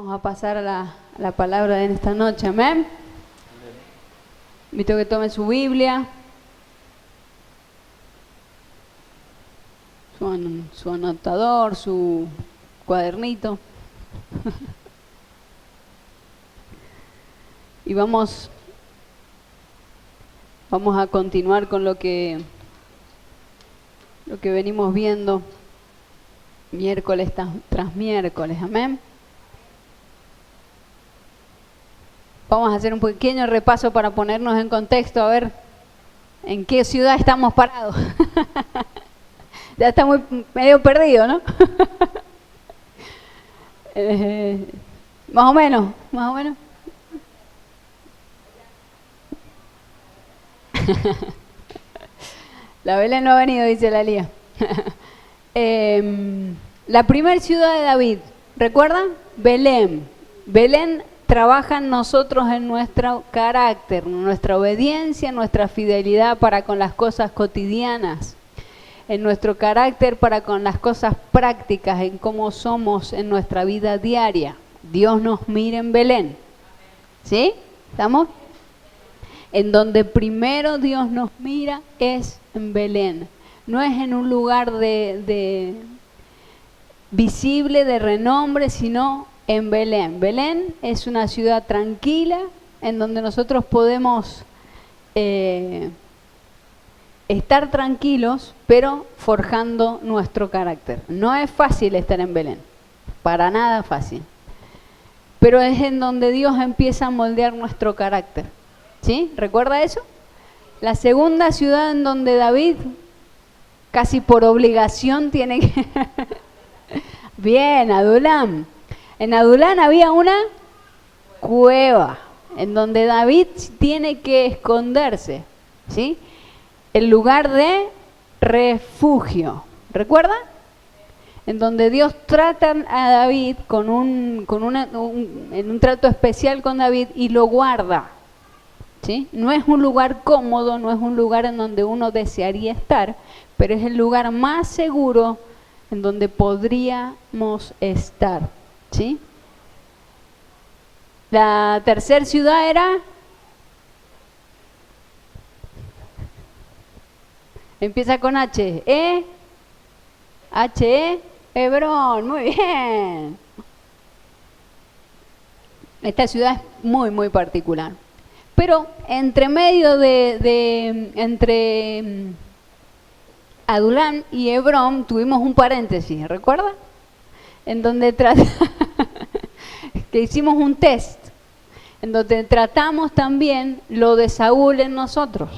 Vamos a pasar a la palabra de esta noche, amén. Invito a que tome su Biblia, su anotador, su cuadernito. Y vamos a continuar con lo que venimos viendo miércoles tras miércoles, amén. Vamos a hacer un pequeño repaso para ponernos en contexto, a ver en qué ciudad estamos parados. Ya está medio perdido, ¿no? Más o menos. La Belén no ha venido, dice la Lía. La primera ciudad de David, ¿recuerdan? Belén. Belén trabaja en nosotros, en nuestro carácter, en nuestra obediencia, en nuestra fidelidad para con las cosas cotidianas, en nuestro carácter para con las cosas prácticas, en cómo somos en nuestra vida diaria. Dios nos mira en Belén. ¿Sí? ¿Estamos? En donde primero Dios nos mira es en Belén. No es en un lugar de visible, de renombre, sino en Belén. Belén es una ciudad tranquila en donde nosotros podemos estar tranquilos, pero forjando nuestro carácter. No es fácil estar en Belén, para nada fácil. Pero es en donde Dios empieza a moldear nuestro carácter. ¿Sí? ¿Recuerda eso? La segunda ciudad en donde David, casi por obligación, tiene que... Bien, Adulam. En Adulam había una cueva en donde David tiene que esconderse, ¿sí? El lugar de refugio, ¿recuerda? En donde Dios trata a David en un trato especial con David y lo guarda, ¿sí? No es un lugar cómodo, no es un lugar en donde uno desearía estar, pero es el lugar más seguro en donde podríamos estar, ¿sí? La tercera ciudad era... Empieza con H. Hebrón. Muy bien. Esta ciudad es muy, muy particular. Pero entre medio entre Adulam y Hebrón tuvimos un paréntesis, ¿recuerda? En donde que hicimos un test, en donde tratamos también lo de Saúl en nosotros.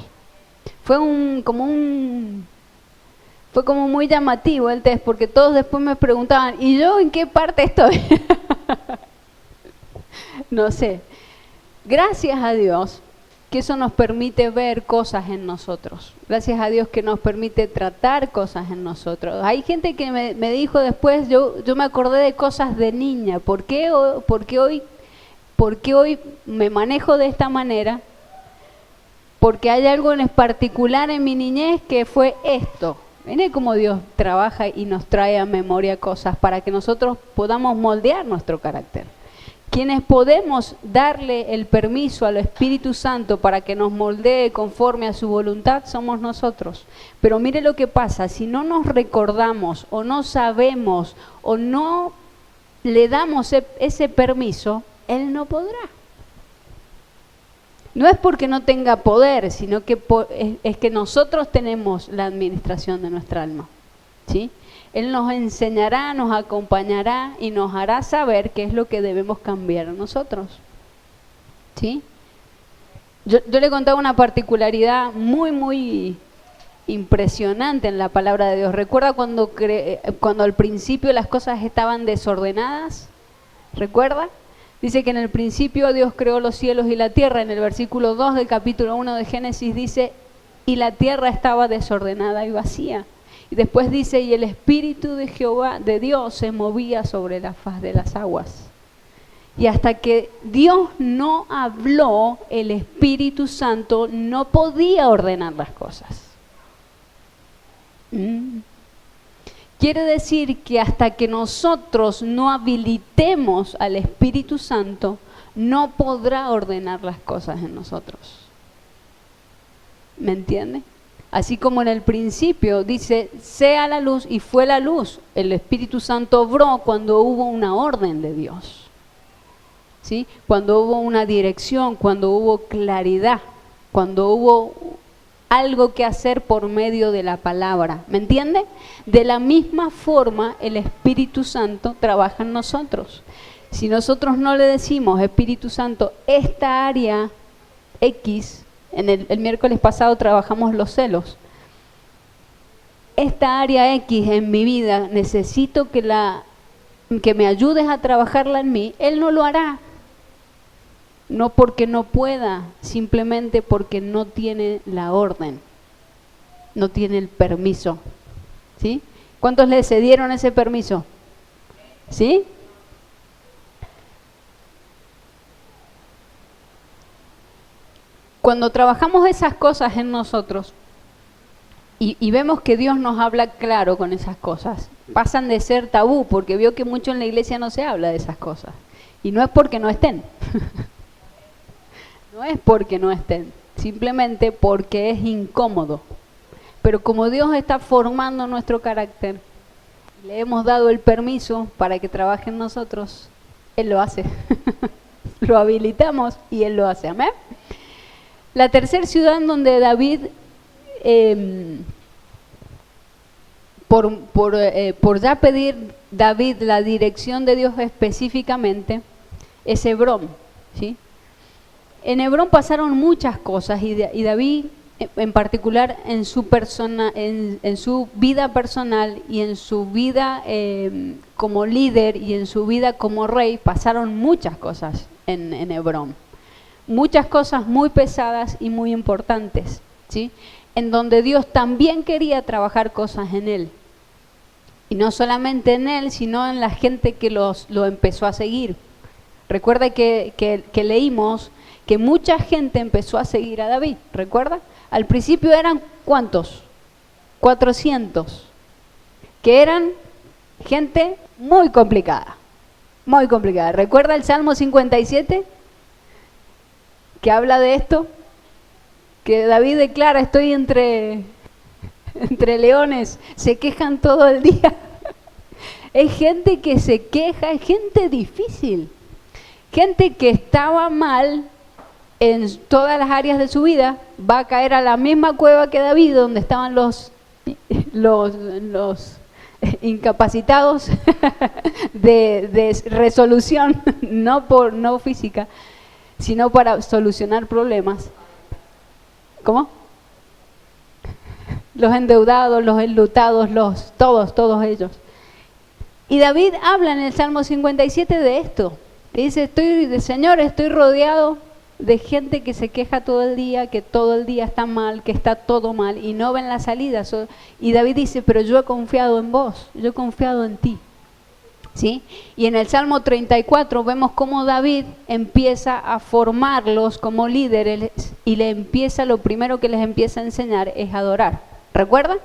Fue como muy llamativo el test, porque todos después me preguntaban, ¿y yo en qué parte estoy? No sé. Gracias a Dios que eso nos permite ver cosas en nosotros. Gracias a Dios que nos permite tratar cosas en nosotros. Hay gente que me dijo después, yo me acordé de cosas de niña. ¿Por qué hoy me manejo de esta manera? Porque hay algo en particular en mi niñez que fue esto. Miren cómo Dios trabaja y nos trae a memoria cosas para que nosotros podamos moldear nuestro carácter. Quienes podemos darle el permiso al Espíritu Santo para que nos moldee conforme a su voluntad somos nosotros. Pero mire lo que pasa, si no nos recordamos o no sabemos o no le damos ese permiso, Él no podrá. No es porque no tenga poder, sino que es que nosotros tenemos la administración de nuestra alma, ¿sí? Él nos enseñará, nos acompañará y nos hará saber qué es lo que debemos cambiar nosotros, ¿sí? Yo le contaba una particularidad muy, muy impresionante en la palabra de Dios. ¿Recuerda cuando al principio las cosas estaban desordenadas? ¿Recuerda? Dice que en el principio Dios creó los cielos y la tierra. En el versículo 2 del capítulo 1 de Génesis dice, y la tierra estaba desordenada y vacía. Y después dice, y el Espíritu de Jehová, de Dios, se movía sobre la faz de las aguas. Y hasta que Dios no habló, el Espíritu Santo no podía ordenar las cosas. Quiere decir que hasta que nosotros no habilitemos al Espíritu Santo, no podrá ordenar las cosas en nosotros. ¿Me entiende? Así como en el principio dice, sea la luz, y fue la luz. El Espíritu Santo obró cuando hubo una orden de Dios, ¿sí? Cuando hubo una dirección, cuando hubo claridad, cuando hubo algo que hacer por medio de la palabra. ¿Me entiende? De la misma forma, el Espíritu Santo trabaja en nosotros. Si nosotros no le decimos, Espíritu Santo, esta área X, el miércoles pasado trabajamos los celos, esta área X en mi vida, necesito que me ayudes a trabajarla en mí, Él no lo hará. No porque no pueda, simplemente porque no tiene la orden, no tiene el permiso, ¿sí? ¿Cuántos le cedieron ese permiso? ¿Sí? Cuando trabajamos esas cosas en nosotros y vemos que Dios nos habla claro con esas cosas, pasan de ser tabú, porque veo que mucho en la iglesia no se habla de esas cosas. Y no es porque no estén. No es porque no estén, simplemente porque es incómodo. Pero como Dios está formando nuestro carácter, le hemos dado el permiso para que trabaje en nosotros, Él lo hace. Lo habilitamos y Él lo hace. Amén. La tercera ciudad en donde David, por ya pedir David la dirección de Dios específicamente, es Hebrón, ¿sí? En Hebrón pasaron muchas cosas y David, en particular en su vida personal y en su vida como líder y en su vida como rey, pasaron muchas cosas en Hebrón. Muchas cosas muy pesadas y muy importantes, ¿sí? En donde Dios también quería trabajar cosas en él. Y no solamente en él, sino en la gente que lo empezó a seguir. Recuerda que leímos que mucha gente empezó a seguir a David, ¿recuerda? Al principio eran ¿cuántos? 400, que eran gente muy complicada, muy complicada. ¿Recuerda el Salmo 57? Que habla de esto, que David declara, estoy entre leones, se quejan todo el día. Es gente que se queja, es gente difícil, gente que estaba mal en todas las áreas de su vida, va a caer a la misma cueva que David, donde estaban los incapacitados de resolución, no física, sino para solucionar problemas. ¿Cómo? Los endeudados, los enlutados, todos ellos. Y David habla en el Salmo 57 de esto. Dice, Señor, estoy rodeado de gente que se queja todo el día, que todo el día está mal, que está todo mal y no ven la salida. Y David dice, pero yo he confiado en vos, yo he confiado en ti. ¿Sí? Y en el Salmo 34 vemos cómo David empieza a formarlos como líderes y lo primero que les empieza a enseñar es adorar. ¿Recuerdan?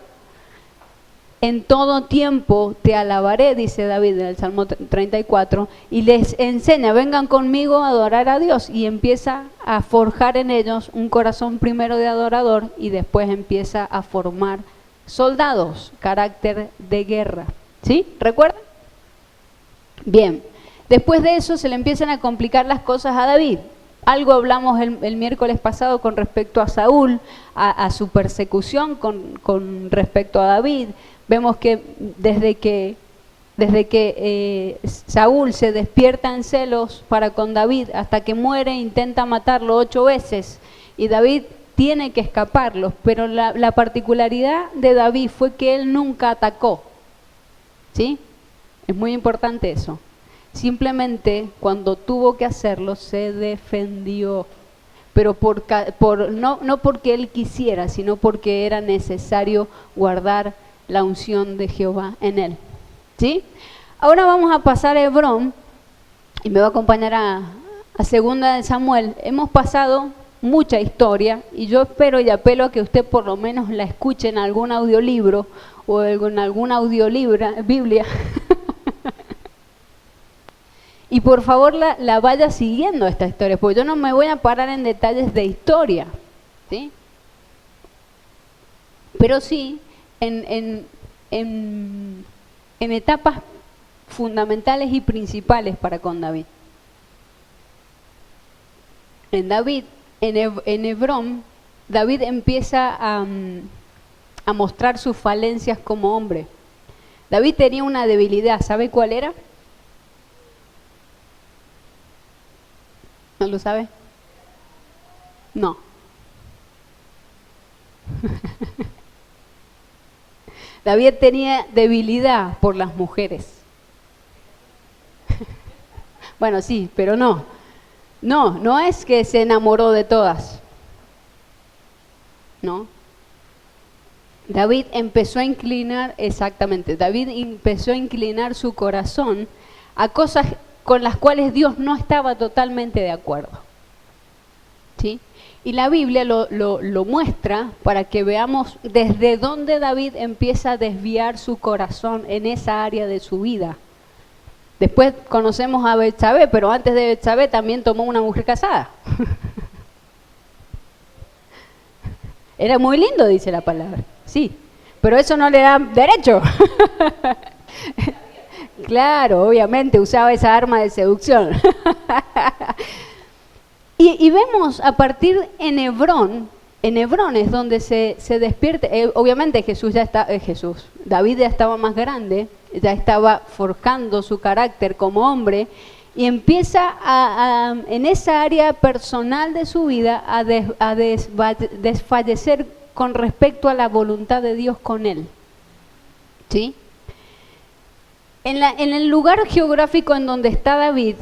En todo tiempo te alabaré, dice David en el Salmo 34, y les enseña, vengan conmigo a adorar a Dios, y empieza a forjar en ellos un corazón primero de adorador y después empieza a formar soldados, carácter de guerra. ¿Sí? ¿Recuerdan? Bien, después de eso se le empiezan a complicar las cosas a David. Algo hablamos el miércoles pasado con respecto a Saúl, a su persecución con respecto a David. Vemos que desde que Saúl se despierta en celos para con David hasta que muere, intenta matarlo 8 veces y David tiene que escaparlos, pero la particularidad de David fue que él nunca atacó, ¿sí? Es muy importante eso. Simplemente cuando tuvo que hacerlo se defendió, pero no porque él quisiera, sino porque era necesario guardar la unción de Jehová en él. ¿Sí? Ahora vamos a pasar a Hebrón y me va a acompañar a Segunda de Samuel. Hemos pasado mucha historia y yo espero y apelo a que usted por lo menos la escuche en algún audiolibro o en alguna audiolibra, Biblia. Y por favor la vaya siguiendo esta historia, porque yo no me voy a parar en detalles de historia, ¿sí? Pero sí en etapas fundamentales y principales para con David. En Hebrón, David empieza a mostrar sus falencias como hombre. David tenía una debilidad, ¿sabe cuál era? ¿No lo sabe? No. David tenía debilidad por las mujeres. Bueno, sí, pero no. No es que se enamoró de todas. No. David empezó a inclinar su corazón a cosas con las cuales Dios no estaba totalmente de acuerdo. ¿Sí? Y la Biblia lo muestra para que veamos desde dónde David empieza a desviar su corazón en esa área de su vida. Después conocemos a Betsabé, pero antes de Betsabé también tomó una mujer casada. Era muy lindo, dice la palabra. Sí, pero eso no le da derecho. Claro, obviamente usaba esa arma de seducción. Y vemos a partir en Hebrón es donde se despierta, obviamente David ya estaba más grande, ya estaba forjando su carácter como hombre, y empieza en esa área personal de su vida a desfallecer con respecto a la voluntad de Dios con él. ¿Sí? En el lugar geográfico en donde está David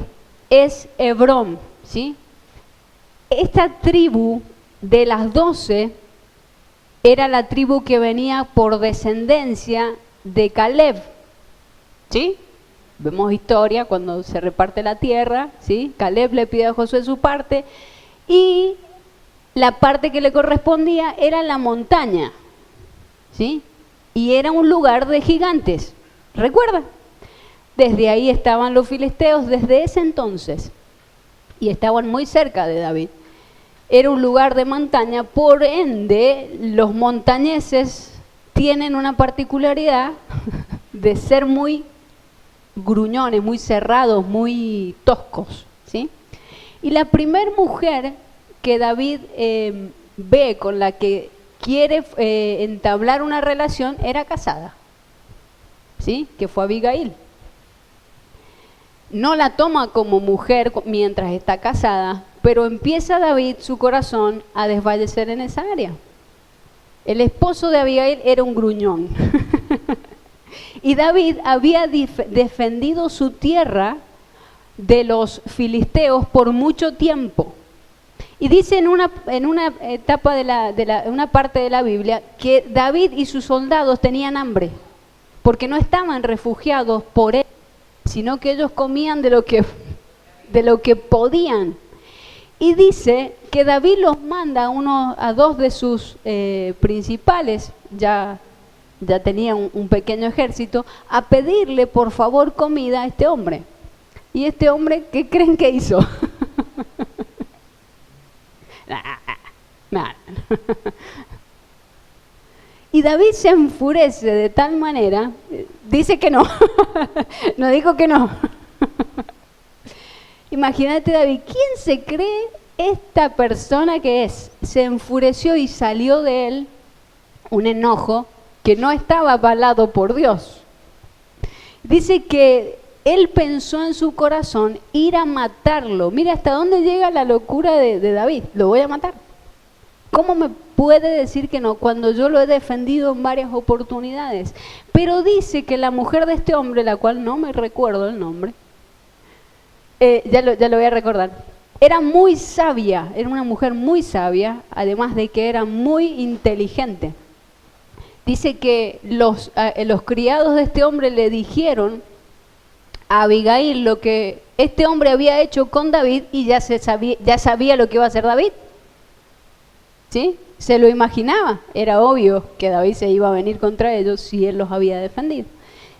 es Hebrón, ¿sí? Esta tribu de las 12 era la tribu que venía por descendencia de Caleb, ¿sí? Vemos historia cuando se reparte la tierra, ¿sí? Caleb le pide a Josué su parte y la parte que le correspondía era la montaña, ¿sí? Y era un lugar de gigantes, ¿recuerda? Desde ahí estaban los filisteos desde ese entonces y estaban muy cerca de David. Era un lugar de montaña, por ende los montañeses tienen una particularidad de ser muy gruñones, muy cerrados, muy toscos, ¿sí? Y la primer mujer que David ve con la que quiere entablar una relación era casada, ¿sí? Que fue Abigail. No la toma como mujer mientras está casada, pero empieza David su corazón a desfallecer en esa área. El esposo de Abigail era un gruñón. Y David había defendido su tierra de los filisteos por mucho tiempo. Y dice en una etapa una parte de la Biblia que David y sus soldados tenían hambre, porque no estaban refugiados por él, sino que ellos comían de lo que podían. Y dice que David los manda a dos de sus principales, ya tenía un pequeño ejército, a pedirle por favor comida a este hombre. Y este hombre, ¿qué creen que hizo? Y David se enfurece de tal manera, dice que no, no dijo que no. Imagínate David, ¿quién se cree esta persona que es? Se enfureció y salió de él un enojo que no estaba avalado por Dios. Dice que él pensó en su corazón ir a matarlo. Mira hasta dónde llega la locura de David, lo voy a matar. ¿Cómo me puede decir que no cuando yo lo he defendido en varias oportunidades? Pero dice que la mujer de este hombre, la cual no me recuerdo el nombre, ya lo voy a recordar, era muy sabia, era una mujer muy sabia, además de que era muy inteligente. Dice que los criados de este hombre le dijeron a Abigail lo que este hombre había hecho con David y ya sabía lo que iba a hacer David. ¿sí? Se lo imaginaba, era obvio que David se iba a venir contra ellos si él los había defendido.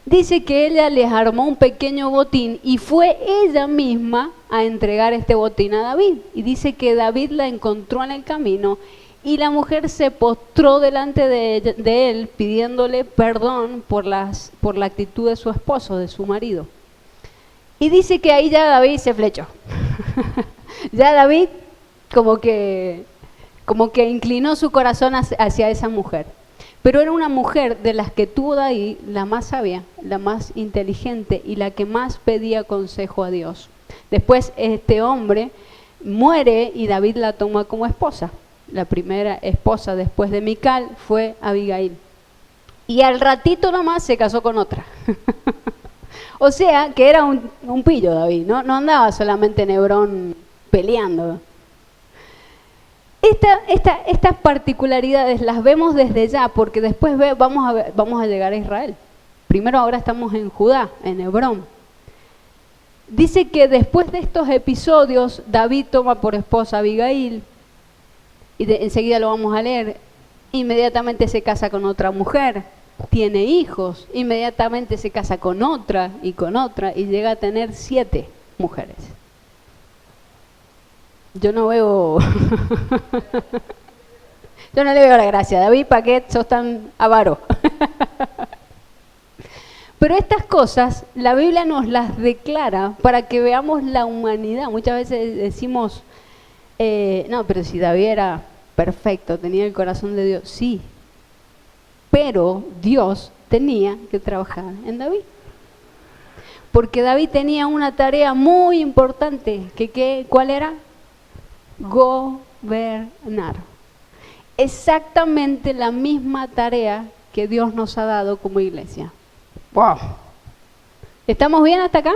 Dice que ella les armó un pequeño botín y fue ella misma a entregar este botín a David. Y dice que David la encontró en el camino y la mujer se postró delante de él pidiéndole perdón por la actitud de su esposo, de su marido. Y dice que ahí ya David se flechó. Ya David como que inclinó su corazón hacia esa mujer. Pero era una mujer de las que tuvo David la más sabia, la más inteligente y la que más pedía consejo a Dios. Después este hombre muere y David la toma como esposa. La primera esposa después de Mical fue Abigail. Y al ratito nomás se casó con otra. O sea que era un pillo David, ¿no? No andaba solamente en Hebrón peleando. Estas particularidades las vemos desde ya, porque después vamos a llegar a Israel. Primero ahora estamos en Judá, en Hebrón. Dice que después de estos episodios, David toma por esposa a Abigail, y enseguida lo vamos a leer, inmediatamente se casa con otra mujer, tiene hijos, inmediatamente se casa con otra, y llega a tener 7 mujeres. Yo no veo, yo no le veo la gracia. David, ¿para qué sos tan avaro? Pero estas cosas, la Biblia nos las declara para que veamos la humanidad. Muchas veces decimos, no, pero si David era perfecto, tenía el corazón de Dios. Sí, pero Dios tenía que trabajar en David. Porque David tenía una tarea muy importante, ¿cuál era? Gobernar. Exactamente la misma tarea que Dios nos ha dado como iglesia. ¡Wow! ¿Estamos bien hasta acá?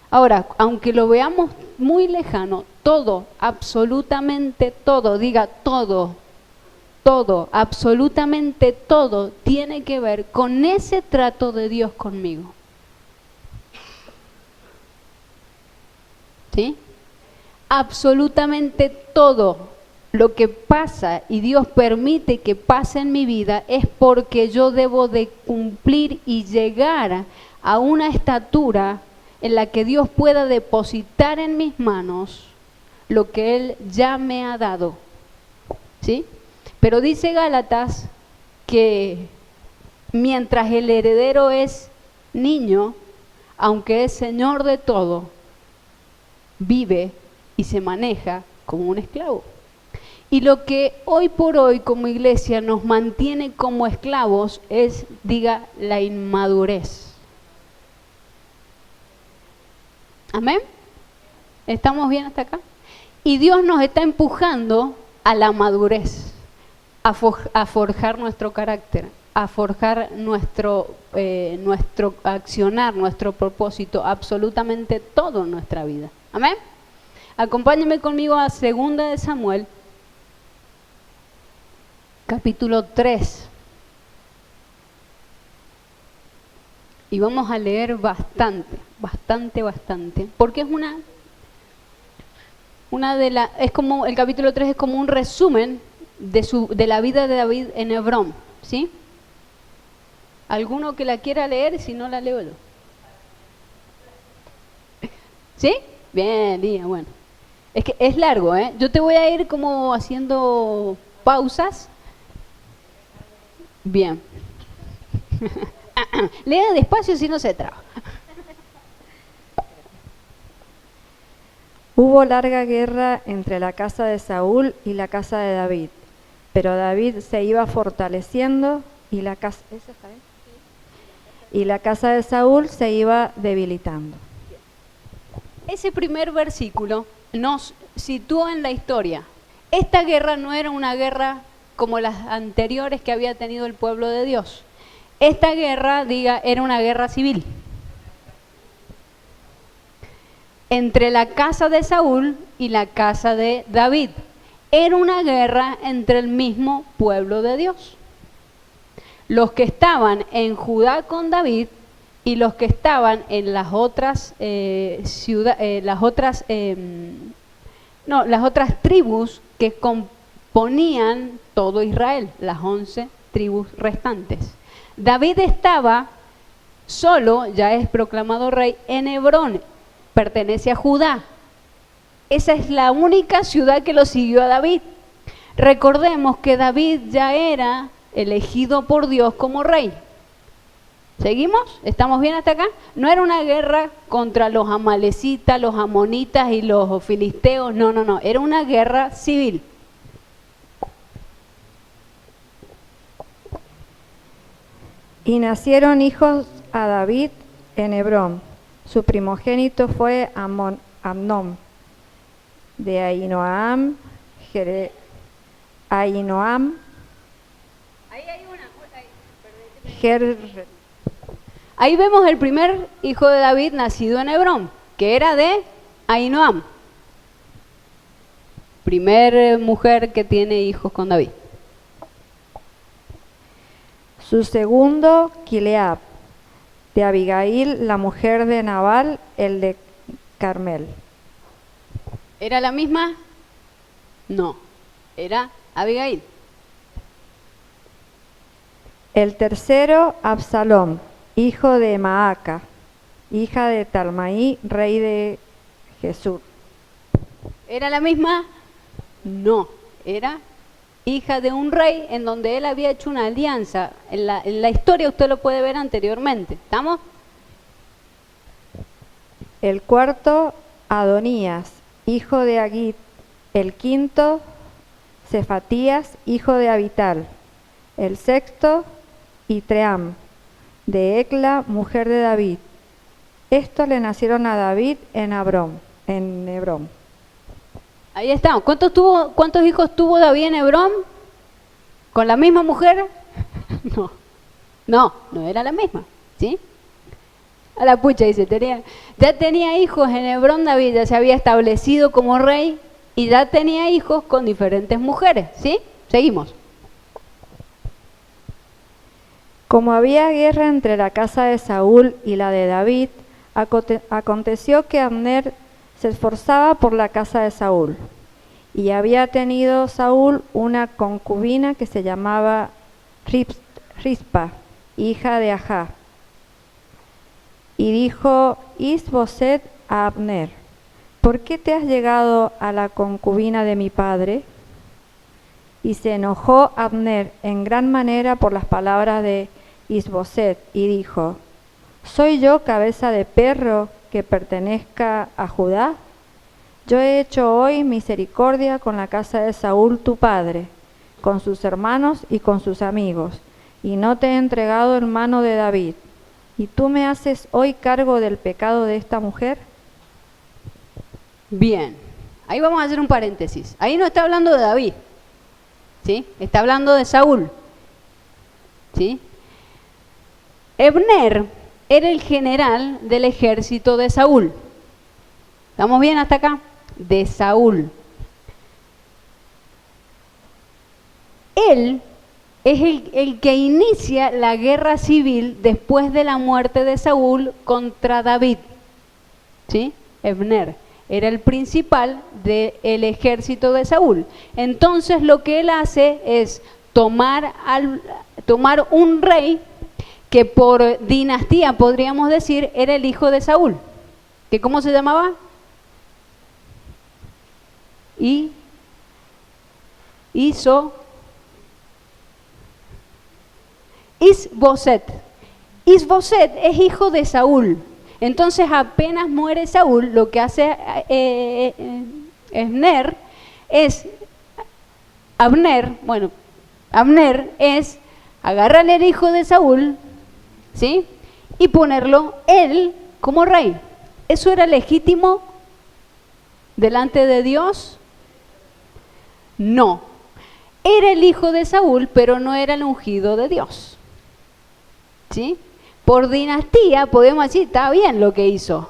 Ahora, aunque lo veamos muy lejano, todo, absolutamente todo, diga todo, absolutamente todo tiene que ver con ese trato de Dios conmigo. ¿Sí? Absolutamente todo lo que pasa y Dios permite que pase en mi vida es porque yo debo de cumplir y llegar a una estatura en la que Dios pueda depositar en mis manos lo que Él ya me ha dado. ¿Sí? Pero dice Gálatas que mientras el heredero es niño, aunque es señor de todo, vive y se maneja como un esclavo. Y lo que hoy por hoy como iglesia nos mantiene como esclavos es, diga, la inmadurez. ¿Amén? ¿Estamos bien hasta acá? Y Dios nos está empujando a la madurez, a forjar nuestro carácter, a forjar nuestro accionar, nuestro propósito, absolutamente todo en nuestra vida. ¿Amén? Acompáñenme conmigo a 2 de Samuel, capítulo 3. Y vamos a leer bastante, porque es es como, el capítulo 3 es como un resumen de la vida de David en Hebrón, ¿sí? ¿Alguno que la quiera leer? Si no, la leo yo. ¿Sí? Bien, Lía, bueno. Es que es largo, ¿eh? Yo te voy a ir como haciendo pausas. Bien. Lea despacio si no se traba. Hubo larga guerra entre la casa de Saúl y la casa de David, pero David se iba fortaleciendo y la casa de Saúl se iba debilitando. Ese primer versículo nos sitúa en la historia. Esta guerra no era una guerra como las anteriores que había tenido el pueblo de Dios. Esta guerra, era una guerra civil. Entre la casa de Saúl y la casa de David. Era una guerra entre el mismo pueblo de Dios. Los que estaban en Judá con David y los que estaban en las otras las otras tribus que componían todo Israel, las 11 tribus restantes. David estaba solo, ya es proclamado rey, en Hebrón, pertenece a Judá. Esa es la única ciudad que lo siguió a David. Recordemos que David ya era elegido por Dios como rey. ¿Seguimos? ¿Estamos bien hasta acá? No era una guerra contra los amalecitas, los amonitas y los filisteos, no, era una guerra civil. Y nacieron hijos a David en Hebrón. Su primogénito fue Amnón, de Ahinoam, Ahinoam, Ahí vemos el primer hijo de David nacido en Hebrón, que era de Ahinoam. Primer mujer que tiene hijos con David. Su segundo, Kileab, de Abigail, la mujer de Nabal, el de Carmel. ¿Era la misma? No, era Abigail. El tercero, Absalón, hijo de Maaca, hija de Talmaí, rey de Jesús. ¿Era la misma? No, era hija de un rey en donde él había hecho una alianza. En la historia usted lo puede ver anteriormente. ¿Estamos? El cuarto, Adonías, hijo de Agit. El quinto, Cefatías, hijo de Abital. El sexto, Itream, de Ecla, mujer de David. Estos le nacieron a David en Hebrón. Ahí está. ¿Cuántos hijos tuvo David en Hebrón? ¿Con la misma mujer? No era la misma, ¿sí? A la pucha dice, ya tenía hijos en Hebrón. David ya se había establecido como rey y ya tenía hijos con diferentes mujeres, ¿sí? Seguimos. Como había guerra entre la casa de Saúl y la de David, aconteció que Abner se esforzaba por la casa de Saúl. Y había tenido Saúl una concubina que se llamaba Rispa, hija de Ajá. Y dijo Is-Boset a Abner: ¿por qué te has llegado a la concubina de mi padre? Y se enojó Abner en gran manera por las palabras de Is-Boset y dijo: ¿soy yo cabeza de perro que pertenezca a Judá? Yo he hecho hoy misericordia con la casa de Saúl tu padre, con sus hermanos y con sus amigos, y no te he entregado en mano de David. ¿Y tú me haces hoy cargo del pecado de esta mujer? Bien, ahí vamos a hacer un paréntesis. Ahí no está hablando de David, ¿sí? Está hablando de Saúl, ¿sí? Abner era el general del ejército de Saúl. ¿Estamos bien hasta acá? De Saúl. Él es el que inicia la guerra civil después de la muerte de Saúl contra David, ¿sí? Abner era el principal del ejército de Saúl. Entonces lo que él hace es tomar un rey que por dinastía podríamos decir era el hijo de Saúl, que ¿cómo se llamaba? Is-Boset. Is-Boset es hijo de Saúl. Entonces apenas muere Saúl, lo que hace Abner es agarrar el hijo de Saúl, ¿sí? Y ponerlo él como rey. ¿Eso era legítimo delante de Dios? No. Era el hijo de Saúl, pero no era el ungido de Dios, ¿sí? Por dinastía podemos decir, está bien lo que hizo,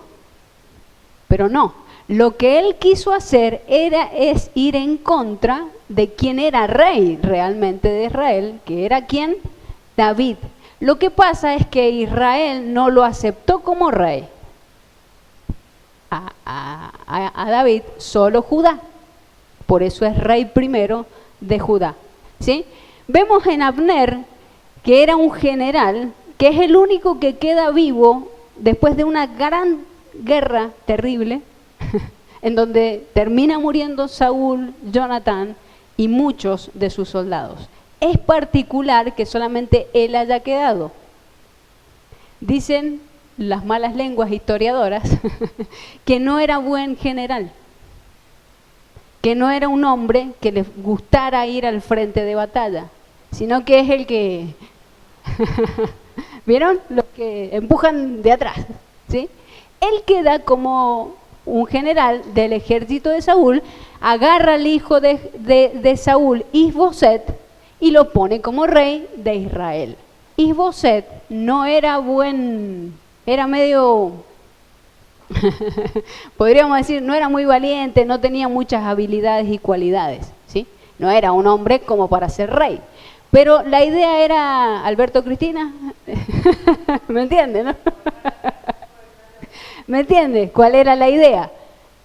pero no. Lo que él quiso hacer es ir en contra de quien era rey realmente de Israel, que era ¿quién? David. Lo que pasa es que Israel no lo aceptó como rey a David, solo Judá. Por eso es rey primero de Judá. ¿Sí? Vemos en Abner, que era un general, que es el único que queda vivo después de una gran guerra terrible, en donde termina muriendo Saúl, Jonatán y muchos de sus soldados. Es particular que solamente él haya quedado. Dicen las malas lenguas historiadoras que no era buen general, que no era un hombre que le gustara ir al frente de batalla, sino que es el que, ¿vieron? Los que empujan de atrás, ¿sí? Él queda como un general del ejército de Saúl, agarra al hijo de Saúl, Isboset, y lo pone como rey de Israel. Isboset no era era medio, podríamos decir, no era muy valiente, no tenía muchas habilidades y cualidades, ¿sí? No era un hombre como para ser rey. Pero la idea era, Alberto, Cristina, ¿me entiende, no? ¿Me entiende cuál era la idea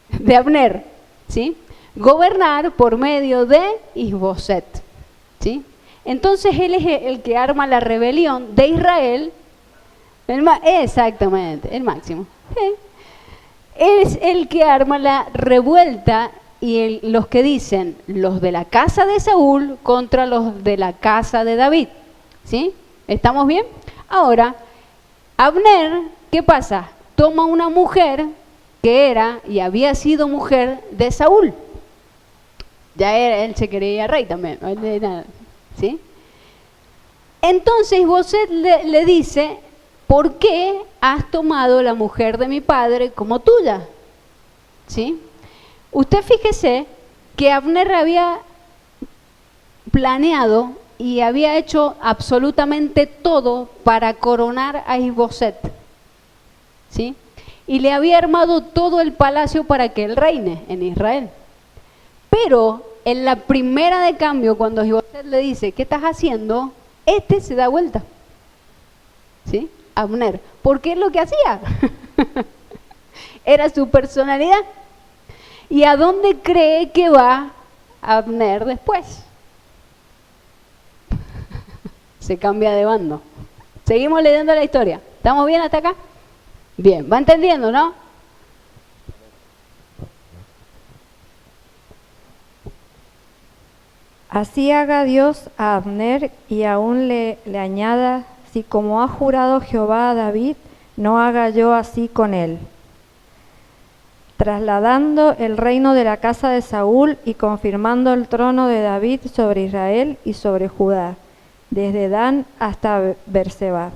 de Abner? ¿Sí? Gobernar por medio de Isboset, ¿sí? Entonces él es el que arma la rebelión de Israel, exactamente, el máximo. ¿Sí? Él es el que arma la revuelta y los que dicen los de la casa de Saúl contra los de la casa de David, ¿sí? ¿Estamos bien? Ahora, Abner, ¿qué pasa? Toma una mujer que era y había sido mujer de Saúl. Ya él se creía rey también, ¿sí? Entonces Isboset le dice, ¿por qué has tomado la mujer de mi padre como tuya? ¿Sí? Usted fíjese que Abner había planeado y había hecho absolutamente todo para coronar a Isboset, ¿sí? Y le había armado todo el palacio para que él reine en Israel. Pero en la primera de cambio, cuando Isboset le dice, ¿qué estás haciendo? Se da vuelta, ¿sí? Abner, porque es lo que hacía. Era su personalidad. ¿Y a dónde cree que va Abner después? Se cambia de bando. Seguimos leyendo la historia. ¿Estamos bien hasta acá? Bien, ¿va entendiendo, no? Así haga Dios a Abner y aún le añada, si como ha jurado Jehová a David, no haga yo así con él, trasladando el reino de la casa de Saúl y confirmando el trono de David sobre Israel y sobre Judá, desde Dan hasta Berseba.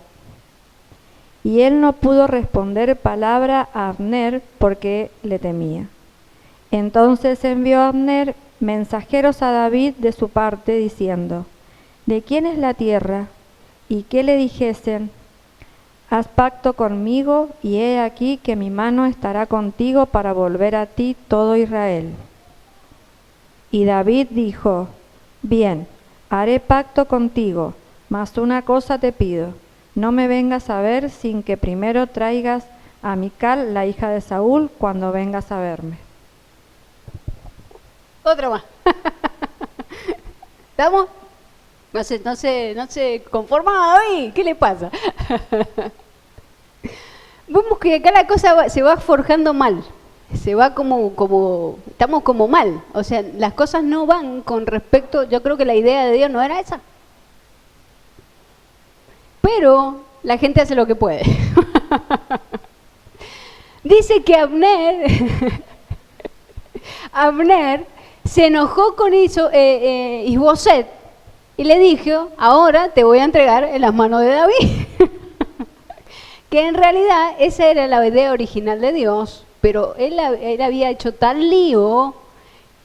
Y él no pudo responder palabra a Abner porque le temía. Entonces envió Abner mensajeros a David de su parte, diciendo, ¿de quién es la tierra? Y que le dijesen, haz pacto conmigo, y he aquí que mi mano estará contigo para volver a ti todo Israel. Y David dijo, bien, haré pacto contigo, mas una cosa te pido, no me vengas a ver sin que primero traigas a Mical, la hija de Saúl, cuando vengas a verme. Otra más. ¿Estamos? No se conforma hoy. ¿Qué le pasa? Vemos que acá la cosa se va forjando mal. Se va estamos como mal. O sea, las cosas no van con respecto, yo creo que la idea de Dios no era esa. Pero la gente hace lo que puede. Dice que Abner se enojó con Isboset y le dijo, ahora te voy a entregar en las manos de David. Que en realidad esa era la idea original de Dios, pero él había hecho tal lío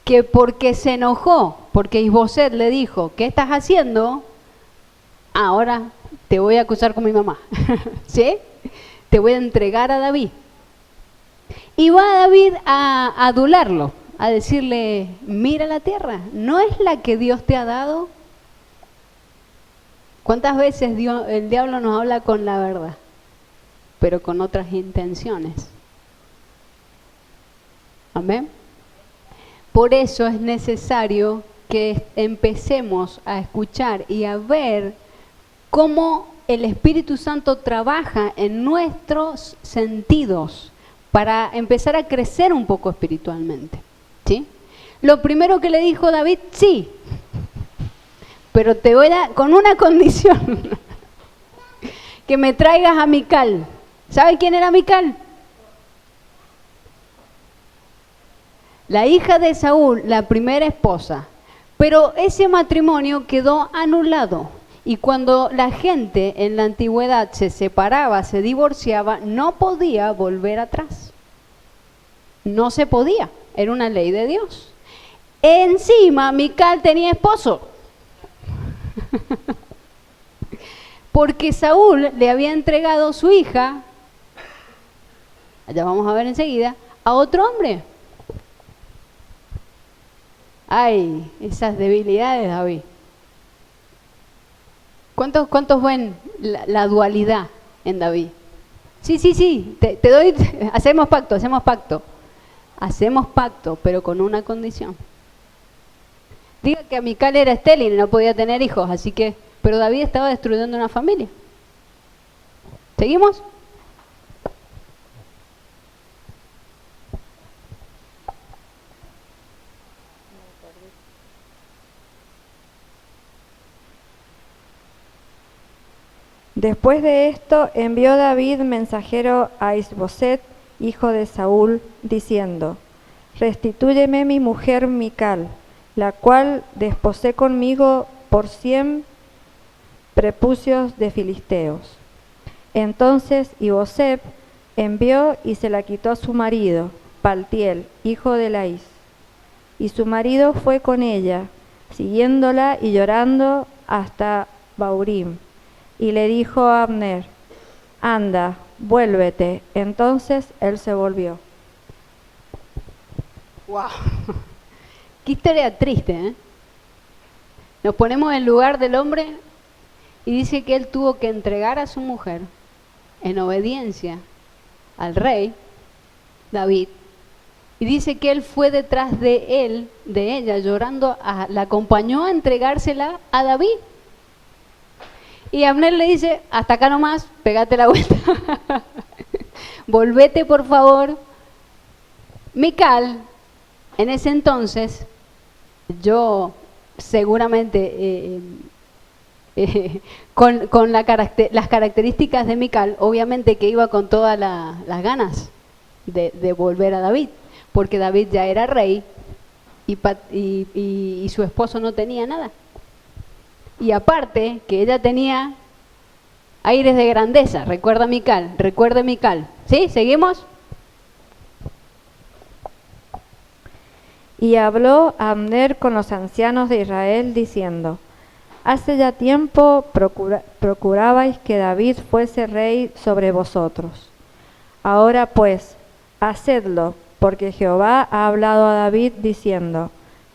que porque se enojó, porque Isboset le dijo, ¿qué estás haciendo? Ahora te voy a acusar con mi mamá, ¿sí? Te voy a entregar a David. Y va David a adularlo, a decirle, mira la tierra, ¿no es la que Dios te ha dado? ¿Cuántas veces el diablo nos habla con la verdad, pero con otras intenciones? Amén. Por eso es necesario que empecemos a escuchar y a ver cómo el Espíritu Santo trabaja en nuestros sentidos para empezar a crecer un poco espiritualmente, ¿sí? Lo primero que le dijo David, sí, pero te voy a, con una condición, que me traigas a Mical. ¿Sabe quién era Mical? La hija de Saúl, la primera esposa. Pero ese matrimonio quedó anulado. Y cuando la gente en la antigüedad se separaba, se divorciaba, no podía volver atrás. No se podía, era una ley de Dios. Encima, Mical tenía esposo. Porque Saúl le había entregado su hija, ya vamos a ver enseguida, a otro hombre. Ay, esas debilidades, David. ¿Cuántos ven la dualidad en David? Sí, te doy, hacemos pacto. Hacemos pacto, pero con una condición. Diga que Mical era estéril y no podía tener hijos, así que, pero David estaba destruyendo una familia. ¿Seguimos? Después de esto envió David mensajero a Isboset, hijo de Saúl, diciendo: Restitúyeme mi mujer Mical, la cual desposé conmigo por 100 prepucios de filisteos. Entonces Isboset envió y se la quitó a su marido, Paltiel, hijo de Laís. Y su marido fue con ella, siguiéndola y llorando hasta Baurim. Y le dijo a Abner: anda, vuélvete. Entonces él se volvió. ¡Wow! Qué historia triste, ¿eh? Nos ponemos en el lugar del hombre y dice que él tuvo que entregar a su mujer en obediencia al rey David. Y dice que él fue detrás de él, de ella, llorando, la acompañó a entregársela a David. Y Abner le dice: hasta acá nomás, pegate la vuelta. Volvete, por favor. Mical, en ese entonces, yo seguramente, con las características de Mical, obviamente que iba con todas las ganas de volver a David, porque David ya era rey y su esposo no tenía nada. Y aparte, que ella tenía aires de grandeza. Recuerda Mical. ¿Sí? ¿Seguimos? Y habló Abner con los ancianos de Israel, diciendo: hace ya tiempo procurabais que David fuese rey sobre vosotros. Ahora pues, hacedlo, porque Jehová ha hablado a David, diciendo: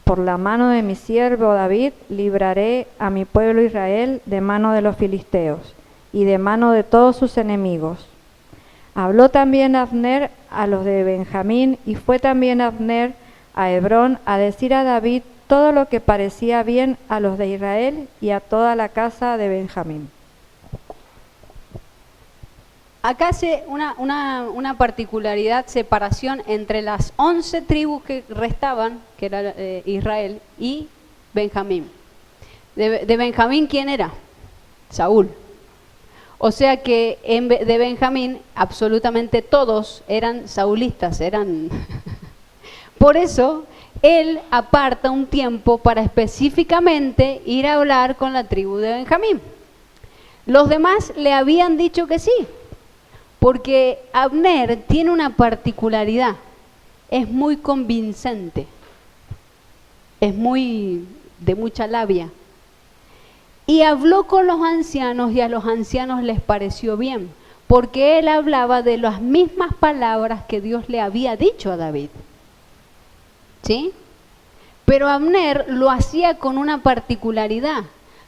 por la mano de mi siervo David libraré a mi pueblo Israel de mano de los filisteos y de mano de todos sus enemigos. Habló también Abner a los de Benjamín, y fue también Abner a Hebrón a decir a David todo lo que parecía bien a los de Israel y a toda la casa de Benjamín. Acá hace una particularidad, separación entre las 11 tribus que restaban, que era Israel, y Benjamín. De Benjamín, ¿quién era? Saúl. O sea que de Benjamín absolutamente todos eran saulistas, eran... Por eso él aparta un tiempo para específicamente ir a hablar con la tribu de Benjamín. Los demás le habían dicho que sí. Porque Abner tiene una particularidad, es muy convincente, es muy de mucha labia. Y habló con los ancianos y a los ancianos les pareció bien, porque él hablaba de las mismas palabras que Dios le había dicho a David. ¿Sí? Pero Abner lo hacía con una particularidad,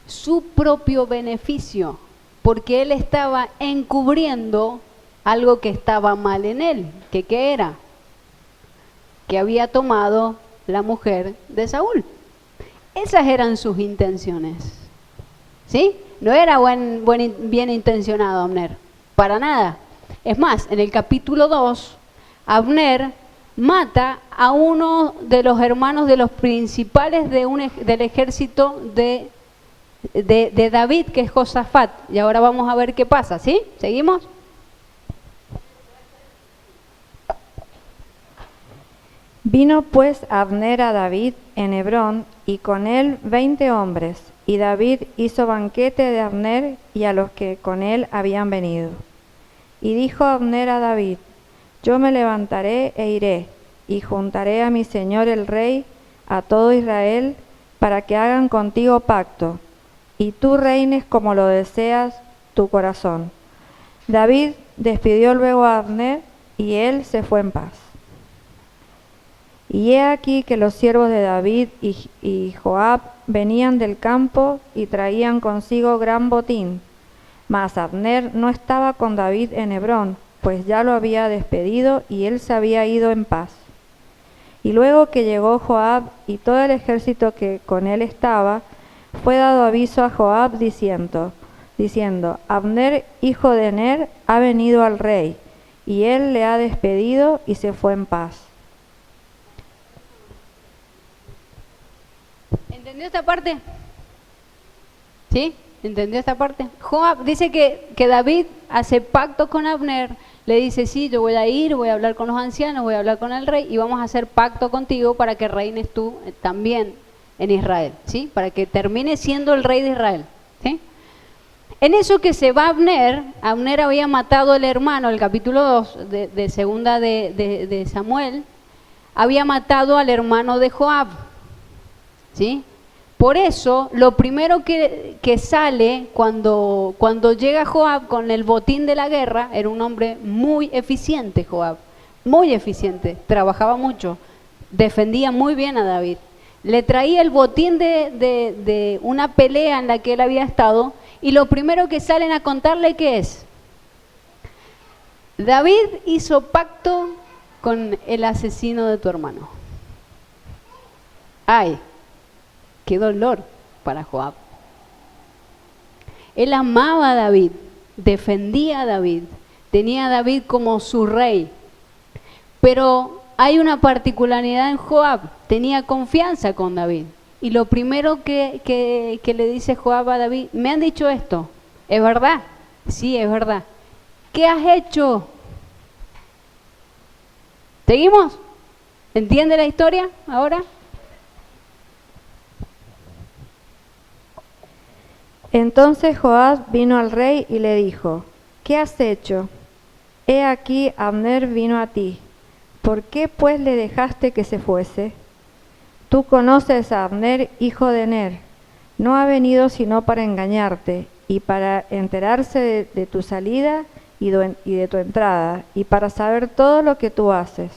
su propio beneficio, porque él estaba encubriendo algo que estaba mal en él. ¿Qué era? Que había tomado la mujer de Saúl. Esas eran sus intenciones. ¿Sí? No era bien intencionado Abner, para nada. Es más, en el capítulo 2, Abner mata a uno de los hermanos de los principales del ejército de David, que es Josafat. Y ahora vamos a ver qué pasa, ¿sí? ¿Seguimos? Vino pues Abner a David en Hebrón, y con él 20 hombres, y David hizo banquete de Abner y a los que con él habían venido. Y dijo Abner a David: yo me levantaré e iré, y juntaré a mi señor el rey, a todo Israel, para que hagan contigo pacto, y tú reines como lo deseas tu corazón. David despidió luego a Abner, y él se fue en paz. Y he aquí que los siervos de David y Joab venían del campo y traían consigo gran botín. Mas Abner no estaba con David en Hebrón, pues ya lo había despedido y él se había ido en paz. Y luego que llegó Joab y todo el ejército que con él estaba, fue dado aviso a Joab diciendo: Abner, hijo de Ner, ha venido al rey, y él le ha despedido y se fue en paz. ¿Entendió esta parte? ¿Sí? ¿Entendió esta parte? Joab dice que David hace pacto con Abner, le dice: sí, yo voy a ir, voy a hablar con los ancianos, voy a hablar con el rey y vamos a hacer pacto contigo para que reines tú también en Israel, ¿sí? Para que termine siendo el rey de Israel, ¿sí? En eso que se va Abner había matado al hermano, el capítulo 2 de segunda de Samuel, había matado al hermano de Joab, ¿sí? Por eso, lo primero que sale cuando llega Joab con el botín de la guerra, era un hombre muy eficiente Joab, muy eficiente, trabajaba mucho, defendía muy bien a David. Le traía el botín de una pelea en la que él había estado, y lo primero que salen a contarle, ¿qué es? David hizo pacto con el asesino de tu hermano. ¡Ay! ¡Qué dolor para Joab! Él amaba a David, defendía a David, tenía a David como su rey. Pero hay una particularidad en Joab, tenía confianza con David. Y lo primero que le dice Joab a David: me han dicho esto, ¿es verdad? Sí, es verdad. ¿Qué has hecho? ¿Seguimos? ¿Entiende la historia ahora? Entonces Joab vino al rey y le dijo: ¿qué has hecho? He aquí Abner vino a ti. ¿Por qué pues le dejaste que se fuese? Tú conoces a Abner, hijo de Ner. No ha venido sino para engañarte y para enterarse de tu salida y de tu entrada, y para saber todo lo que tú haces.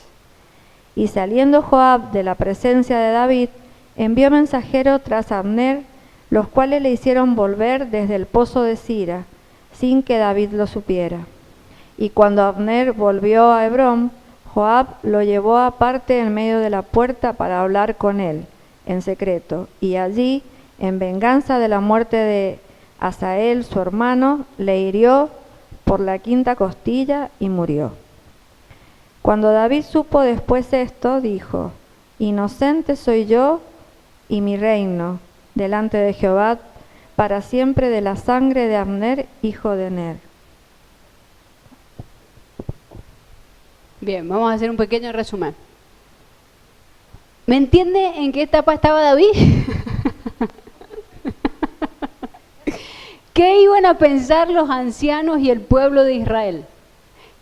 Y saliendo Joab de la presencia de David, envió mensajero tras Abner, los cuales le hicieron volver desde el pozo de Sira, sin que David lo supiera. Y cuando Abner volvió a Hebrón, Joab lo llevó aparte en medio de la puerta para hablar con él, en secreto, y allí, en venganza de la muerte de Asael, su hermano, le hirió por la quinta costilla y murió. Cuando David supo después esto, dijo: inocente soy yo y mi reino delante de Jehová para siempre de la sangre de Abner, hijo de Ner. Bien, vamos a hacer un pequeño resumen. ¿Me entiende en qué etapa estaba David? ¿Qué iban a pensar los ancianos y el pueblo de Israel?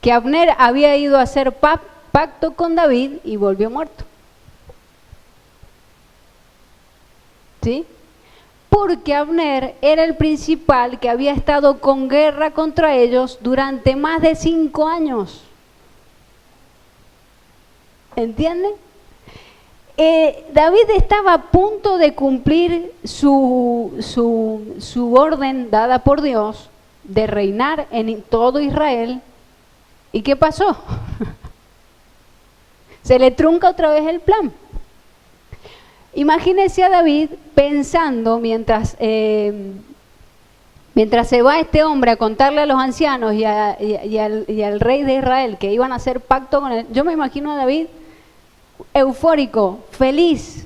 Que Abner había ido a hacer pacto con David y volvió muerto. ¿Sí? Porque Abner era el principal que había estado con guerra contra ellos durante más de 5 años. ¿Entienden? David estaba a punto de cumplir su orden dada por Dios de reinar en todo Israel. ¿Y qué pasó? Se le trunca otra vez el plan. Imagínese a David pensando mientras se va este hombre a contarle a los ancianos y al rey de Israel que iban a hacer pacto con él. Yo me imagino a David eufórico, feliz.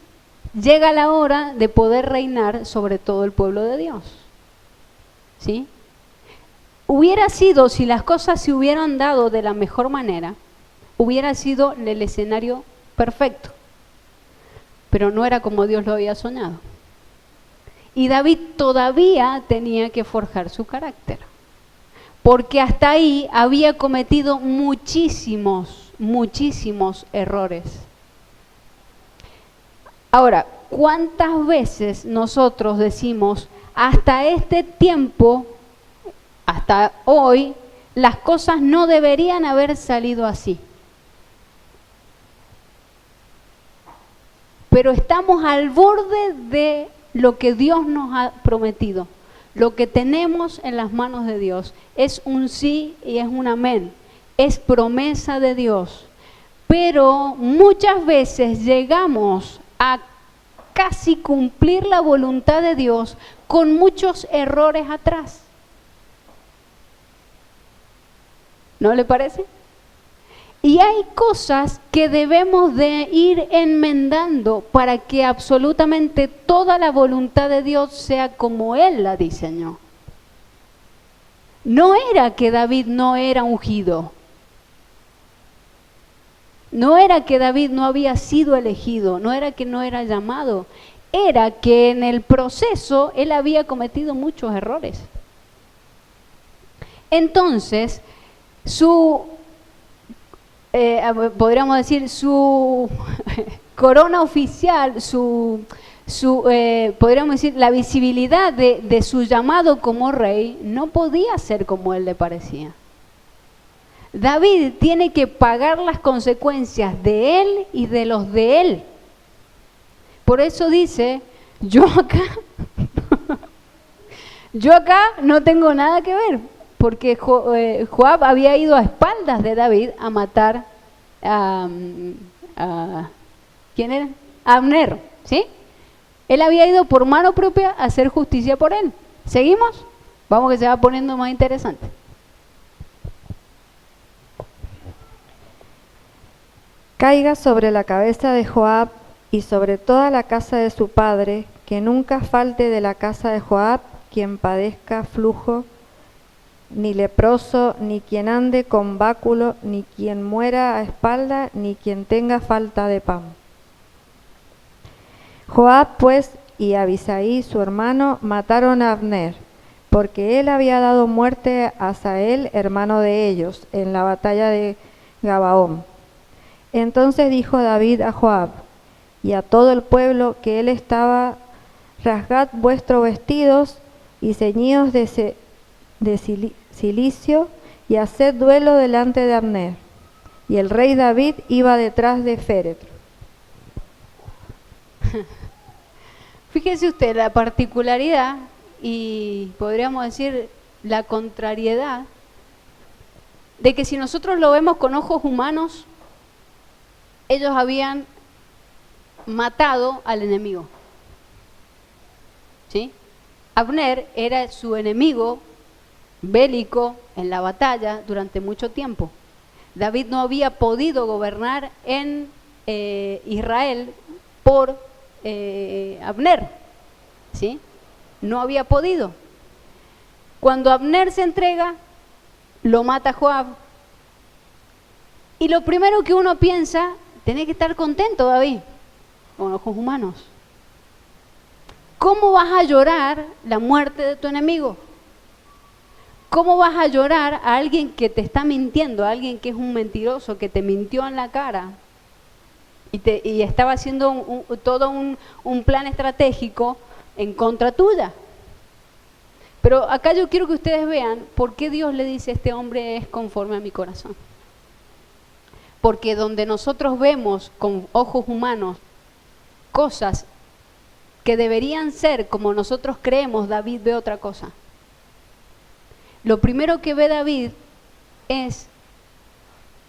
Llega la hora de poder reinar sobre todo el pueblo de Dios. ¿Sí? Hubiera sido, si las cosas se hubieran dado de la mejor manera, hubiera sido el escenario perfecto. Pero no era como Dios lo había soñado. Y David todavía tenía que forjar su carácter. Porque hasta ahí había cometido muchísimos errores. Ahora, ¿cuántas veces nosotros decimos, hasta este tiempo, hasta hoy, las cosas no deberían haber salido así? Pero estamos al borde de lo que Dios nos ha prometido. Lo que tenemos en las manos de Dios es un sí y es un amén. Es promesa de Dios. Pero muchas veces llegamos a casi cumplir la voluntad de Dios con muchos errores atrás. ¿No le parece? Y hay cosas que debemos de ir enmendando para que absolutamente toda la voluntad de Dios sea como Él la diseñó. No era que David no era ungido. No era que David no había sido elegido, no era que no era llamado. Era que en el proceso él había cometido muchos errores. Entonces, podríamos decir, su corona oficial, podríamos decir, la visibilidad de su llamado como rey no podía ser como él le parecía. David tiene que pagar las consecuencias de él y de los de él. Por eso dice, yo acá no tengo nada que ver. Porque Joab había ido a espaldas de David a matar a ¿quién era? A Abner, ¿sí? Él había ido por mano propia a hacer justicia por él. ¿Seguimos? Vamos que se va poniendo más interesante. Caiga sobre la cabeza de Joab y sobre toda la casa de su padre, que nunca falte de la casa de Joab quien padezca flujo, ni leproso, ni quien ande con báculo, ni quien muera a espalda, ni quien tenga falta de pan. Joab, pues, y Abisai, su hermano, mataron a Abner, porque él había dado muerte a Asael, hermano de ellos, en la batalla de Gabaón. Entonces dijo David a Joab y a todo el pueblo que él estaba: rasgad vuestros vestidos y ceñidos de cilicio y haced duelo delante de Abner. Y el rey David iba detrás de féretro. Fíjese usted la particularidad y podríamos decir la contrariedad de que si nosotros lo vemos con ojos humanos, ellos habían matado al enemigo. ¿Sí? Abner era su enemigo bélico en la batalla durante mucho tiempo. David no había podido gobernar en Israel por Abner, ¿sí? No había podido. Cuando Abner se entrega, lo mata Joab. Y lo primero que uno piensa, tenés que estar contento, David, con ojos humanos. ¿Cómo vas a llorar la muerte de tu enemigo? ¿Cómo vas a llorar a alguien que te está mintiendo, a alguien que es un mentiroso, que te mintió en la cara y estaba haciendo todo un plan estratégico en contra tuya? Pero acá yo quiero que ustedes vean por qué Dios le dice: este hombre es conforme a mi corazón. Porque donde nosotros vemos con ojos humanos cosas que deberían ser como nosotros creemos, David ve otra cosa. Lo primero que ve David es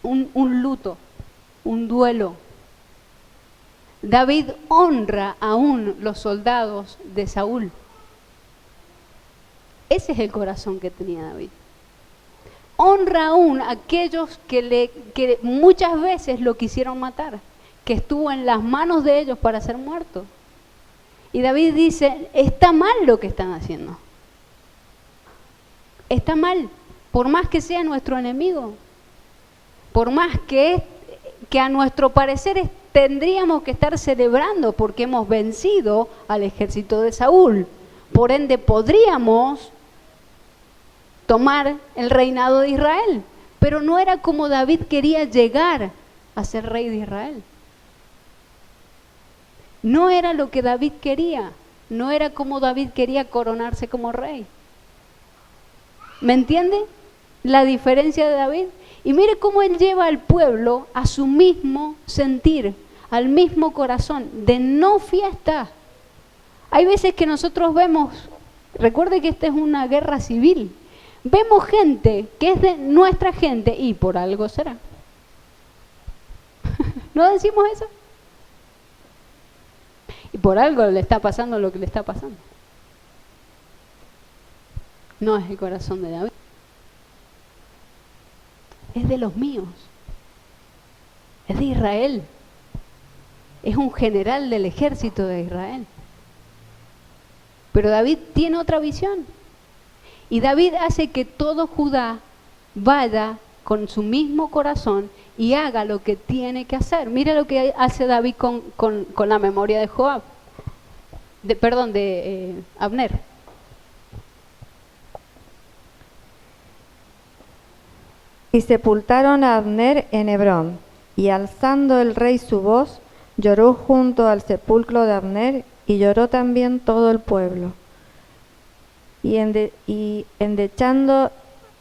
un luto, un duelo. David honra aún los soldados de Saúl. Ese es el corazón que tenía David. Honra aún a aquellos que muchas veces lo quisieron matar, que estuvo en las manos de ellos para ser muerto. Y David dice, está mal lo que están haciendo. Está mal, por más que sea nuestro enemigo, por más que a nuestro parecer tendríamos que estar celebrando porque hemos vencido al ejército de Saúl. Por ende podríamos tomar el reinado de Israel, pero no era como David quería llegar a ser rey de Israel. No era lo que David quería, no era como David quería coronarse como rey. ¿Me entiende la diferencia de David? Y mire cómo él lleva al pueblo a su mismo sentir, al mismo corazón, de no fiesta. Hay veces que nosotros vemos, recuerde que esta es una guerra civil, vemos gente que es de nuestra gente y por algo será. ¿No decimos eso? Y por algo le está pasando lo que le está pasando. No es el corazón de David. Es de los míos. Es de Israel. Es un general del ejército de Israel. Pero David tiene otra visión. Y David hace que todo Judá vaya con su mismo corazón y haga lo que tiene que hacer. Mira lo que hace David con la memoria de Joab. De Abner. Y sepultaron a Abner en Hebrón, y alzando el rey su voz, lloró junto al sepulcro de Abner, y lloró también todo el pueblo. Y endechando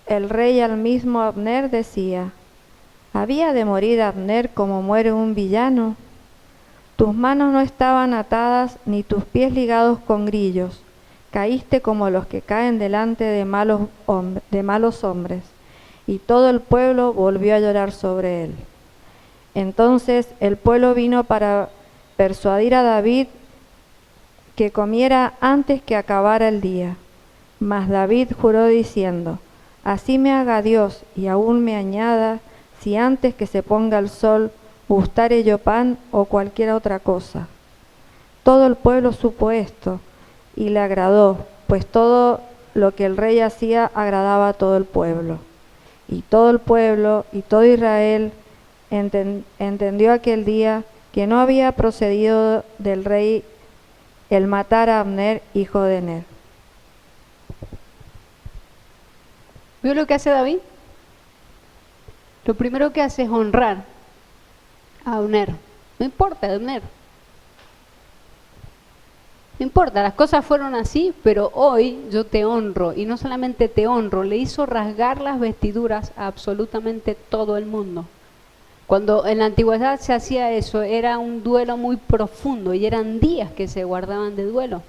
el rey al mismo Abner decía, ¿había de morir Abner como muere un villano? Tus manos no estaban atadas, ni tus pies ligados con grillos. Caíste como los que caen delante de malos hombres. Y todo el pueblo volvió a llorar sobre él. Entonces el pueblo vino para persuadir a David que comiera antes que acabara el día. Mas David juró diciendo, así me haga Dios y aún me añada, si antes que se ponga el sol gustare yo pan o cualquier otra cosa. Todo el pueblo supo esto y le agradó, pues todo lo que el rey hacía agradaba a todo el pueblo. Y todo el pueblo y todo Israel entendió aquel día que no había procedido del rey el matar a Abner, hijo de Ner. ¿Vio lo que hace David? Lo primero que hace es honrar a Abner. No importa, Abner. No importa, las cosas fueron así, pero hoy yo te honro. Y no solamente te honro, le hizo rasgar las vestiduras a absolutamente todo el mundo. Cuando en la antigüedad se hacía eso, era un duelo muy profundo y eran días que se guardaban de duelo.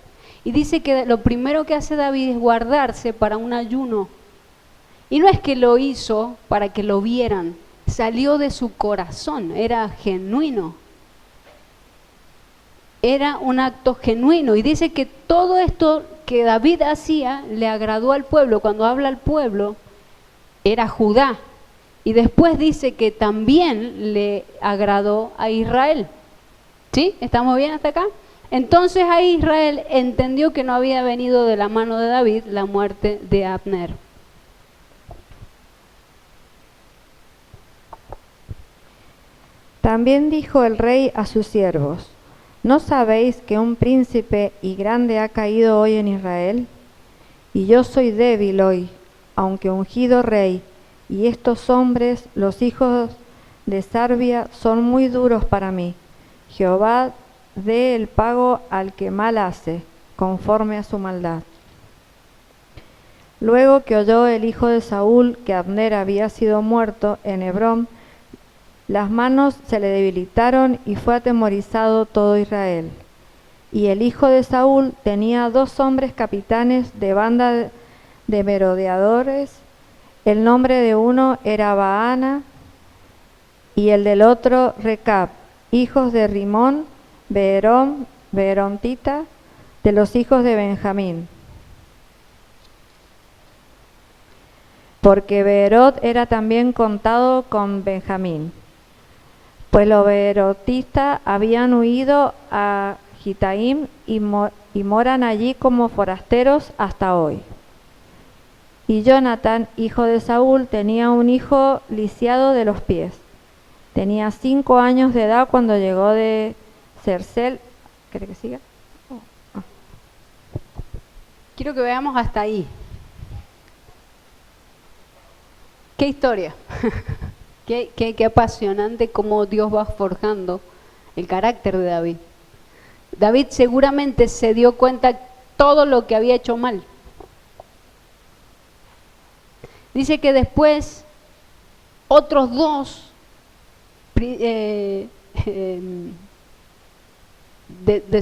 Y dice que lo primero que hace David es guardarse para un ayuno. Y no es que lo hizo para que lo vieran, salió de su corazón, era genuino. Era un acto genuino y dice que todo esto que David hacía le agradó al pueblo. Cuando habla al pueblo, era Judá. Y después dice que también le agradó a Israel. ¿Sí? ¿Estamos bien hasta acá? Entonces ahí Israel entendió que no había venido de la mano de David la muerte de Abner. También dijo el rey a sus siervos, ¿no sabéis que un príncipe y grande ha caído hoy en Israel? Y yo soy débil hoy, aunque ungido rey, y estos hombres, los hijos de Sarbia, son muy duros para mí. Jehová dé el pago al que mal hace, conforme a su maldad. Luego que oyó el hijo de Saúl que Abner había sido muerto en Hebrón, las manos se le debilitaron y fue atemorizado todo Israel. Y el hijo de Saúl tenía 2 hombres capitanes de banda de merodeadores. El nombre de uno era Baana y el del otro Recab, hijos de Rimón, Beerón, Beerontita, de los hijos de Benjamín. Porque Beerot era también contado con Benjamín, pues los beerotistas habían huido a Gitaim y moran allí como forasteros hasta hoy. Y Jonatán, hijo de Saúl, tenía un hijo lisiado de los pies. Tenía 5 años de edad cuando llegó de Zersel. ¿Quiere que siga? Quiero que veamos hasta ahí. ¿Qué historia? qué apasionante cómo Dios va forjando el carácter de David. David seguramente se dio cuenta todo lo que había hecho mal. Dice que después otros 2 de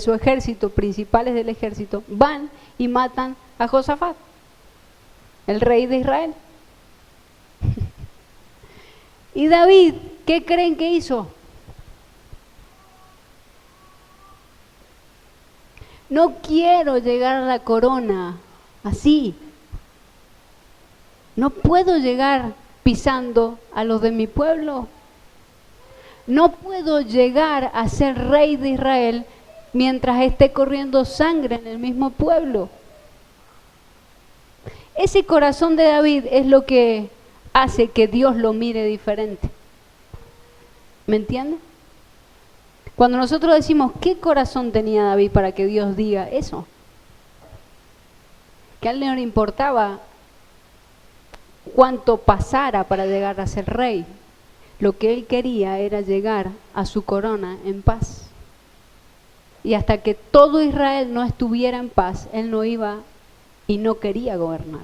su ejército, principales del ejército, van y matan a Josafat, el rey de Israel. Y David, ¿qué creen que hizo? No quiero llegar a la corona así. No puedo llegar pisando a los de mi pueblo. No puedo llegar a ser rey de Israel mientras esté corriendo sangre en el mismo pueblo. Ese corazón de David es lo que hace que Dios lo mire diferente. ¿Me entienden? Cuando nosotros decimos, ¿qué corazón tenía David para que Dios diga eso? Que a él no le importaba cuánto pasara para llegar a ser rey. Lo que él quería era llegar a su corona en paz. Y hasta que todo Israel no estuviera en paz, él no iba y no quería gobernar.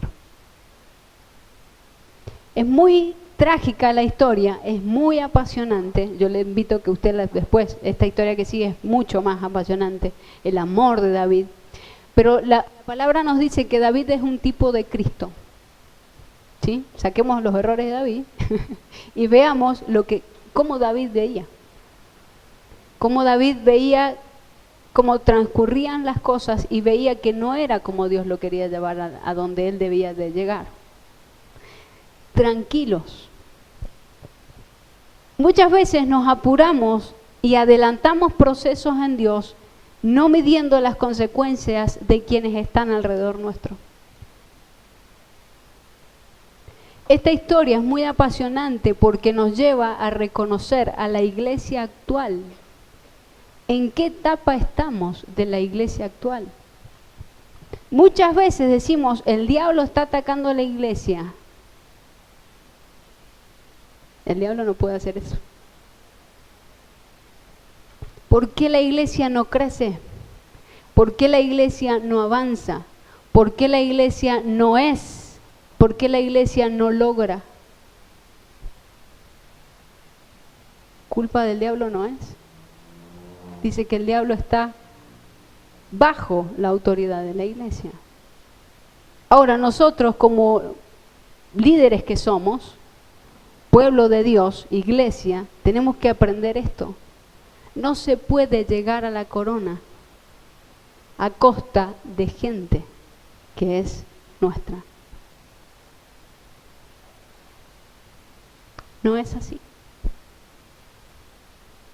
Es muy trágica la historia, es muy apasionante. Yo le invito a que usted después, esta historia que sigue es mucho más apasionante, el amor de David. Pero la palabra nos dice que David es un tipo de Cristo. ¿Sí? Saquemos los errores de David y veamos cómo David veía. Cómo David veía cómo transcurrían las cosas y veía que no era como Dios lo quería llevar a donde él debía de llegar. Tranquilos. Muchas veces nos apuramos y adelantamos procesos en Dios, no midiendo las consecuencias de quienes están alrededor nuestro. Esta historia es muy apasionante porque nos lleva a reconocer a la iglesia actual. ¿En qué etapa estamos de la iglesia actual? Muchas veces decimos, el diablo está atacando a la iglesia. El diablo no puede hacer eso. ¿Por qué la iglesia no crece? ¿Por qué la iglesia no avanza? ¿Por qué la iglesia no es? ¿Por qué la iglesia no logra? Culpa del diablo no es. Dice que el diablo está bajo la autoridad de la iglesia. Ahora nosotros como líderes que somos, pueblo de Dios, iglesia, tenemos que aprender esto. No se puede llegar a la corona a costa de gente que es nuestra. No es así.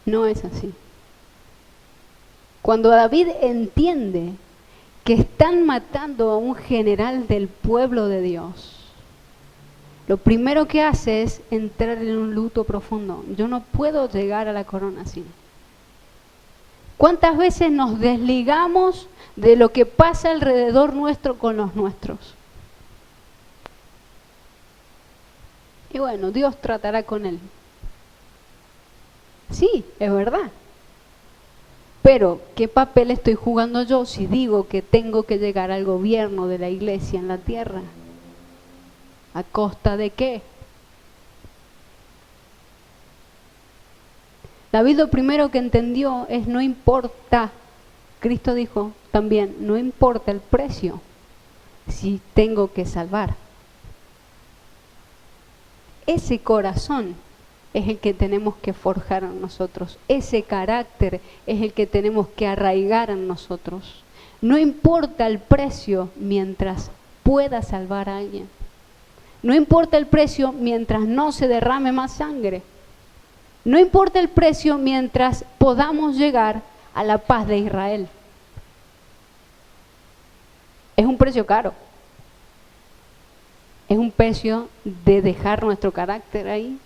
No es así. Cuando David entiende que están matando a un general del pueblo de Dios, lo primero que hace es entrar en un luto profundo. Yo no puedo llegar a la corona así. ¿Cuántas veces nos desligamos de lo que pasa alrededor nuestro con los nuestros? Y bueno, Dios tratará con él. Sí, es verdad. Pero, ¿qué papel estoy jugando yo si digo que tengo que llegar al gobierno de la iglesia en la tierra? ¿A costa de qué? David lo primero que entendió es no importa, Cristo dijo también, no importa el precio si tengo que salvar. Ese corazón es el que tenemos que forjar en nosotros. Ese carácter es el que tenemos que arraigar en nosotros. No importa el precio mientras pueda salvar a alguien. No importa el precio mientras no se derrame más sangre. No importa el precio mientras podamos llegar a la paz de Israel. Es un precio caro. Es un precio de dejar nuestro carácter ahí.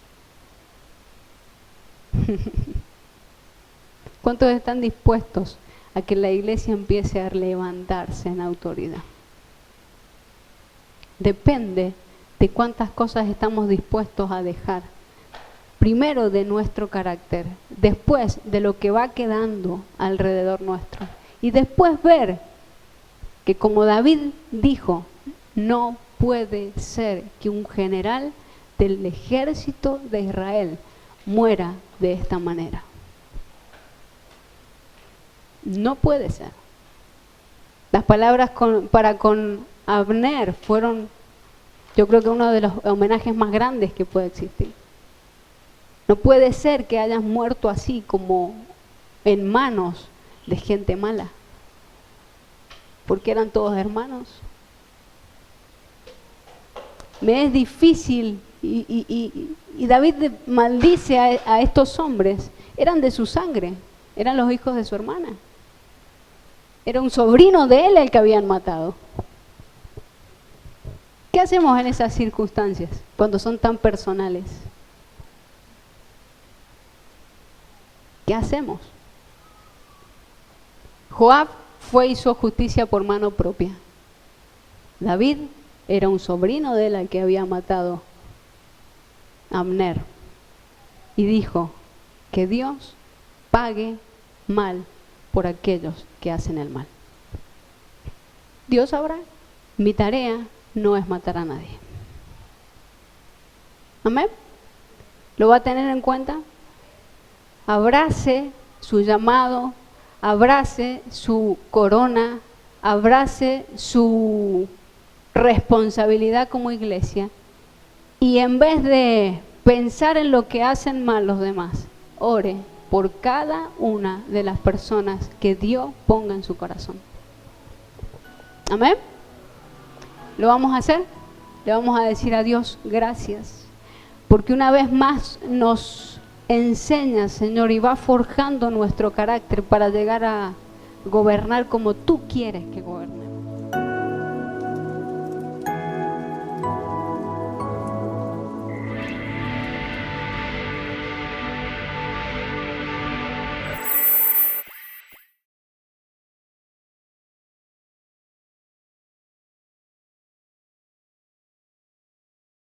¿Cuántos están dispuestos a que la iglesia empiece a levantarse en autoridad? Depende de cuántas cosas estamos dispuestos a dejar. Primero de nuestro carácter, después de lo que va quedando alrededor nuestro. Y después ver que, como David dijo, no puede ser que un general del ejército de Israel muera de esta manera. No puede ser. Las palabras para con Abner fueron, yo creo que uno de los homenajes más grandes que puede existir. No puede ser que hayas muerto así, como en manos de gente mala, porque eran todos hermanos. Me es difícil, y David maldice a estos hombres. Eran de su sangre, eran los hijos de su hermana. Era un sobrino de él el que habían matado. ¿Qué hacemos en esas circunstancias cuando son tan personales? ¿Qué hacemos? Joab fue y hizo justicia por mano propia. David era un sobrino de él al que había matado a Abner. Y dijo que Dios pague mal por aquellos que hacen el mal. Dios sabrá. Mi tarea no es matar a nadie. ¿Amén? ¿Lo va a tener en cuenta? Abrace su llamado, abrace su corona, abrace su responsabilidad como iglesia, y en vez de pensar en lo que hacen mal los demás, ore por cada una de las personas que Dios ponga en su corazón. Amén. ¿Lo vamos a hacer? Le vamos a decir a Dios gracias, porque una vez más nos enseña, Señor, y va forjando nuestro carácter para llegar a gobernar como tú quieres que gobernemos.